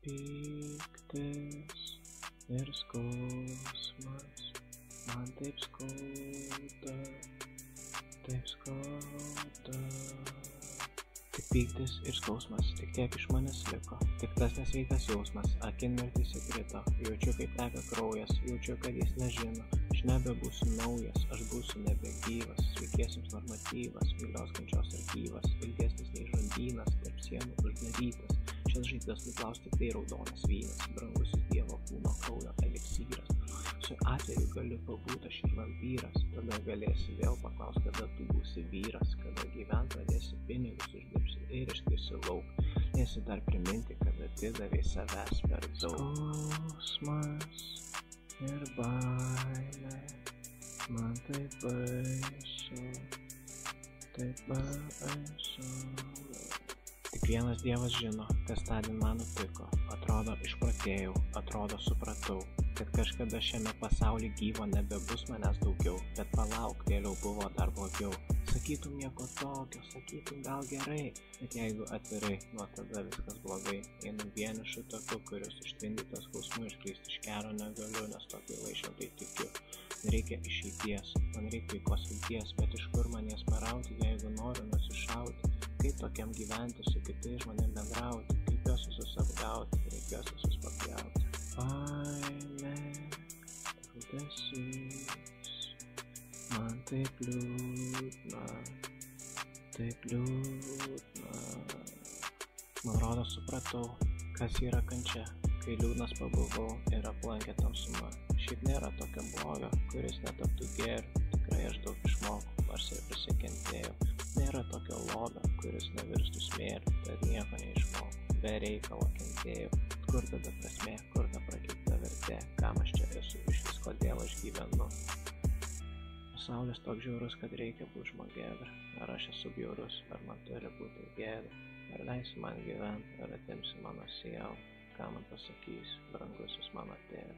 pyktis ir skausmas, man taip skauda, taip skauda. Tik pyktis ir skausmas, tik tiek iš manęs liko, tik tas nesveikas jausmas, akinmirtis įkrito, jaučiu kaip teka kraujas, jaučiu, kad jis nežino, aš nebebūsiu naujas, aš būsiu nebegyvas, sveikiesiems normatyvas, vilios kančios archyvas, ilgesnis nei žodynas, tarp sienų uždarytas, šias žaizdas nuplaus tik tai raudonas vynas, brangusis Dievo kūno kraujo eliksyras. Su atveju galiu pabūt aš ir vampyras, tada galėsi vėl paklaust, kada tu būsi vyras, kada gyvent pradėsi pinigus uždirbsi ir iškrisi lauk, nesi dar priminti, kad atidavei savęs per daug. Skausmas ir baimė, man taip baisu, taip baisu. Tik vienas Dievas žino, kas tądien man nutiko, atrodo išprotėjau, atrodo supratau, kad kažkada šiame pasaulyje gyvo nebebus manęs daugiau, bet palauk, vėliau buvo dar blogiau. Sakytum nieko tokio, sakytum gal gerai, bet jeigu atvirai, nuo tada viskas blogai. Einu vienišu taku, kuris užtvindytas skausmu, išklysti iš kelio negaliu, nes tokį laišintai tikiu. Man reikia išeities, man reikia taikos vilties, bet iš kur man jas parauti, jeigu noriu nusišauti. Kaip tokiam gyventi, su kitais žmonėm bendrauti, kaip juos visus apgauti, kaip juos visus papjauti. Baimė, liūdesys, man taip liūdna, taip liūdna. Man rodo supratau, kas yra kančia, kai liūdnas pabuvau ir aplankė tamsuma. Šiaip nėra tokio blogio, kuris netaptų gėriu, tikrai aš daug išmokau, nors ir prisikentėjau. Nėra tokio lobio, kuris nevirstų smėliu, tad nieko neišmokau, be reikalo kentėjau. Kur tada prasmė, kur ta prakeikta vertė, kam aš čia esu, iš vis kodėl aš gyvenu. Pasaulis toks žiaurus, kad reikia būti žmogėdra. Ar aš esu bjaurus, ar man turi būti gėda, ar leisi man gyventi, ar atimsi mano sielą, ką man pasakys, brangusis mano tėve.